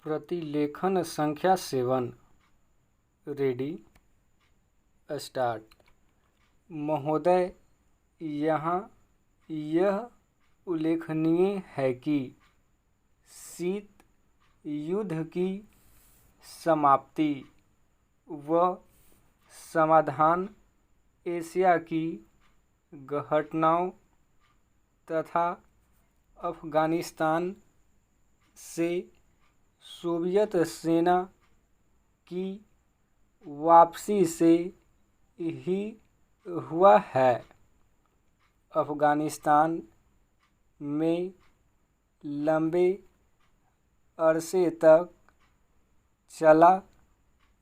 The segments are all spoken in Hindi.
प्रतिलेखन संख्या 7। Ready start. महोदय, यहाँ यह उल्लेखनीय है कि शीत युद्ध की समाप्ति व समाधान एशिया की घटनाओं तथा अफ़गानिस्तान से सोवियत सेना की वापसी से ही हुआ है। अफ़गानिस्तान में लंबे अरसे तक चला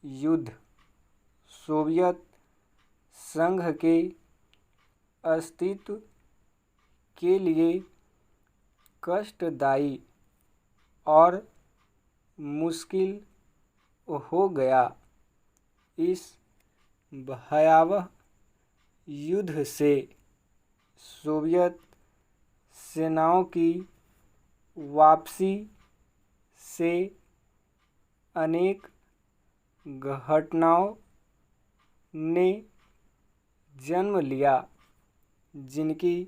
युद्ध सोवियत संघ के अस्तित्व के लिए कष्टदायी और मुश्किल हो गया। इस भयावह युद्ध से सोवियत सेनाओं की वापसी से अनेक घटनाओं ने जन्म लिया, जिनकी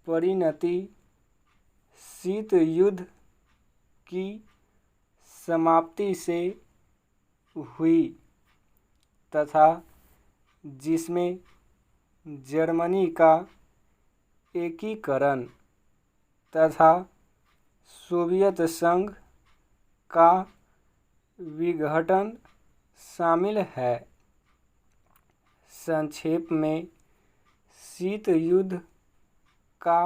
परिणति शीत युद्ध की समाप्ति से हुई तथा जिसमें जर्मनी का एकीकरण तथा सोवियत संघ का विघटन शामिल है। संक्षेप में, शीत युद्ध का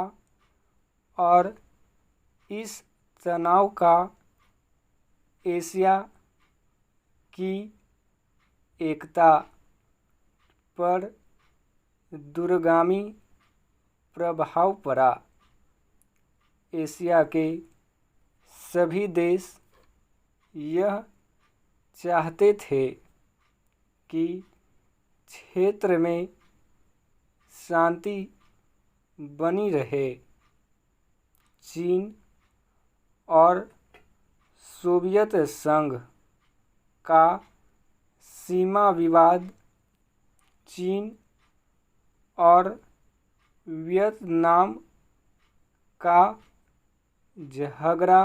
और इस तनाव का एशिया की एकता पर दूरगामी प्रभाव पड़ा। एशिया के सभी देश यह चाहते थे कि क्षेत्र में शांति बनी रहे। चीन और सोवियत संघ का सीमा विवाद, चीन और वियतनाम का झगड़ा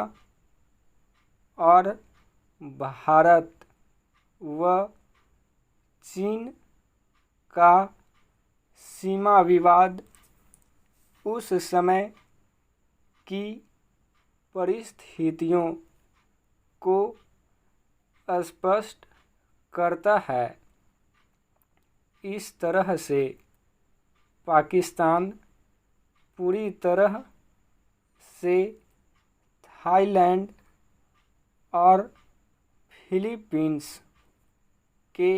और भारत व चीन का सीमा विवाद उस समय की परिस्थितियों को स्पष्ट करता है। इस तरह से पाकिस्तान पूरी तरह से थाईलैंड और फिलीपींस के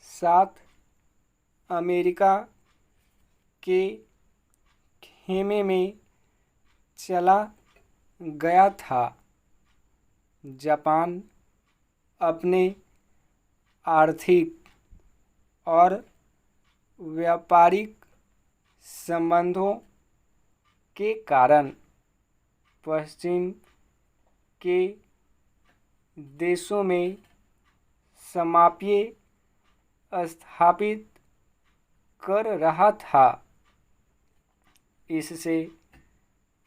साथ अमेरिका के खेमे में चला गया था। जापान अपने आर्थिक और व्यापारिक संबंधों के कारण पश्चिम के देशों में समाप्य स्थापित कर रहा था। इससे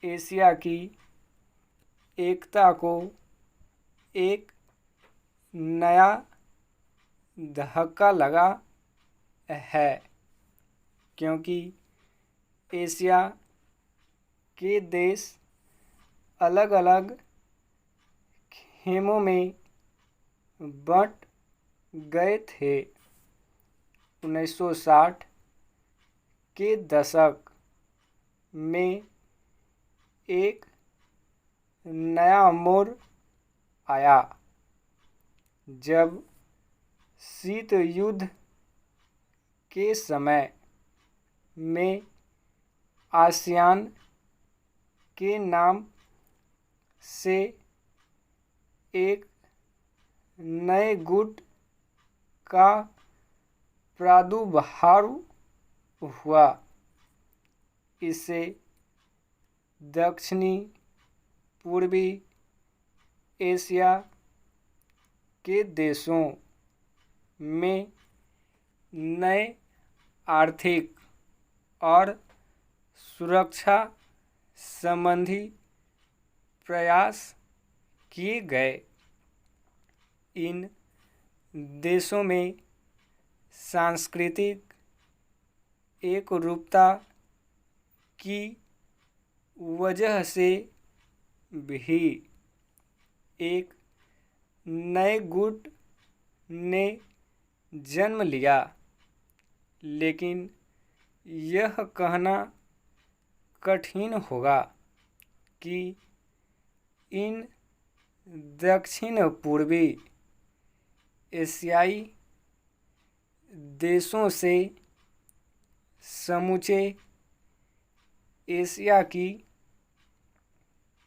एशिया की एकता को एक नया धक्का लगा है, क्योंकि एशिया के देश अलग अलग खेमों में बंट गए थे। 1960 के दशक में एक नया मोड़ आया, जब शीत युद्ध के समय में आसियान के नाम से एक नए गुट का प्रादुर्भाव हुआ। इससे दक्षिणी पूर्वी एशिया के देशों में नए आर्थिक और सुरक्षा संबंधी प्रयास किए गए। इन देशों में सांस्कृतिक एकरूपता की वजह से भी एक नए गुट ने जन्म लिया, लेकिन यह कहना कठिन होगा कि इन दक्षिण पूर्वी एशियाई देशों से समूचे एशिया की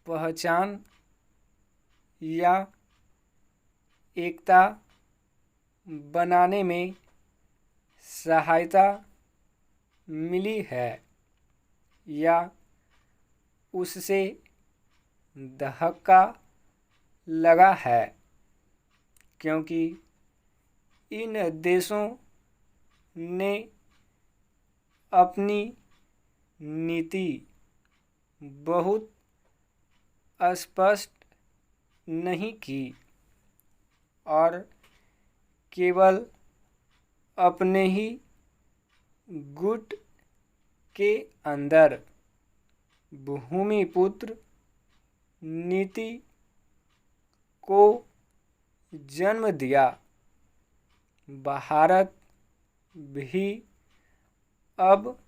पहचान या एकता बनाने में सहायता मिली है या उससे धक्का लगा है, क्योंकि इन देशों ने अपनी नीति बहुत स्पष्ट नहीं की और केवल अपने ही गुट के अंदर भूमिपुत्र नीति को जन्म दिया। भारत भी अब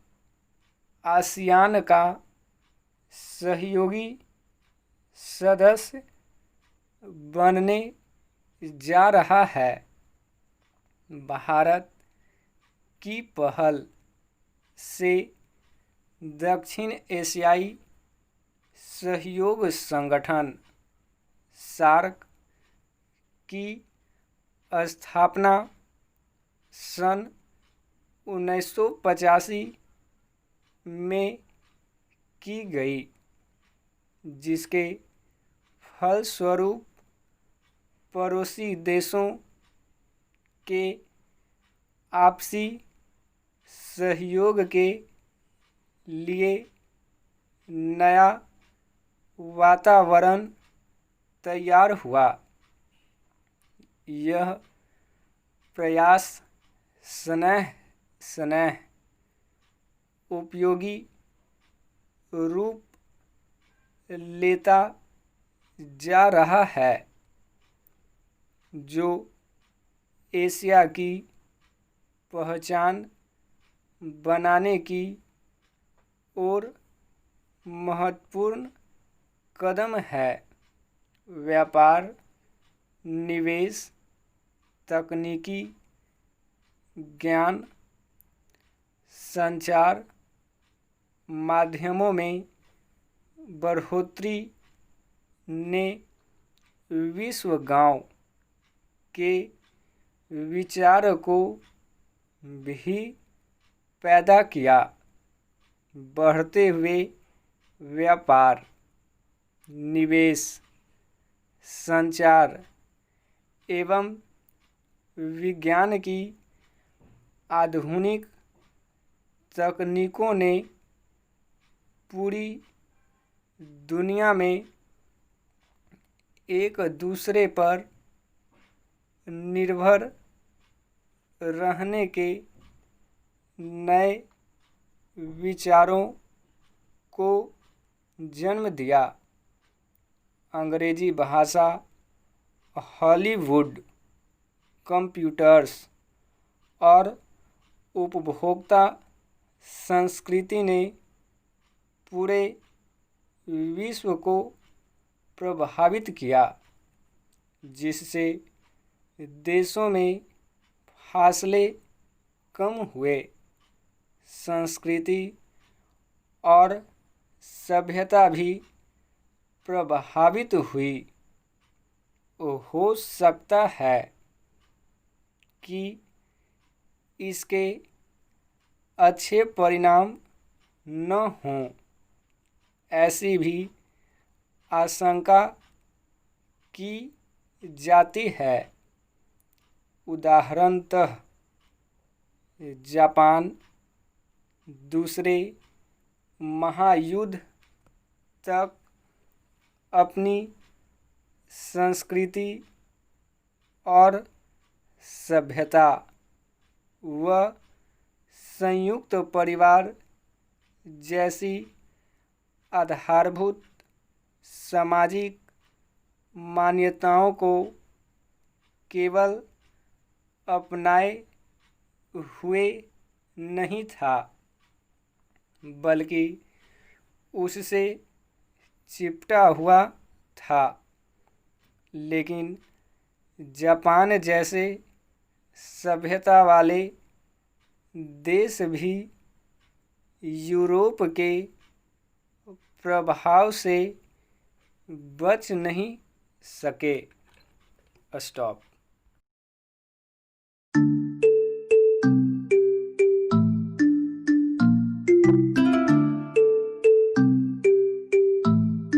आसियान का सहयोगी सदस्य बनने जा रहा है। भारत की पहल से दक्षिण एशियाई सहयोग संगठन सार्क की स्थापना सन 1985 में की गई, जिसके फलस्वरूप पड़ोसी देशों के आपसी सहयोग के लिए नया वातावरण तैयार हुआ। यह प्रयास स्नेह उपयोगी रूप लेता जा रहा है, जो एशिया की पहचान बनाने की ओर महत्वपूर्ण कदम है। व्यापार, निवेश, तकनीकी ज्ञान, संचार माध्यमों में बढ़ोतरी ने विश्व गांव के विचार को भी पैदा किया। बढ़ते हुए व्यापार, निवेश, संचार एवं विज्ञान की आधुनिक तकनीकों ने पूरी दुनिया में एक दूसरे पर निर्भर रहने के नए विचारों को जन्म दिया। अंग्रेजी भाषा, हॉलीवुड, कंप्यूटर्स और उपभोक्ता संस्कृति ने पूरे विश्व को प्रभावित किया, जिससे देशों में फासले कम हुए, संस्कृति और सभ्यता भी प्रभावित हुई। हो सकता है कि इसके अच्छे परिणाम न हों। ऐसी भी आशंका की जाती है। उदाहरणतः जापान दूसरे महायुद्ध तक अपनी संस्कृति और सभ्यता व संयुक्त परिवार जैसी आधारभूत सामाजिक मान्यताओं को केवल अपनाए हुए नहीं था, बल्कि उससे चिपटा हुआ था। लेकिन जापान जैसे सभ्यता वाले देश भी यूरोप के प्रभाव से बच नहीं सके। स्टॉप।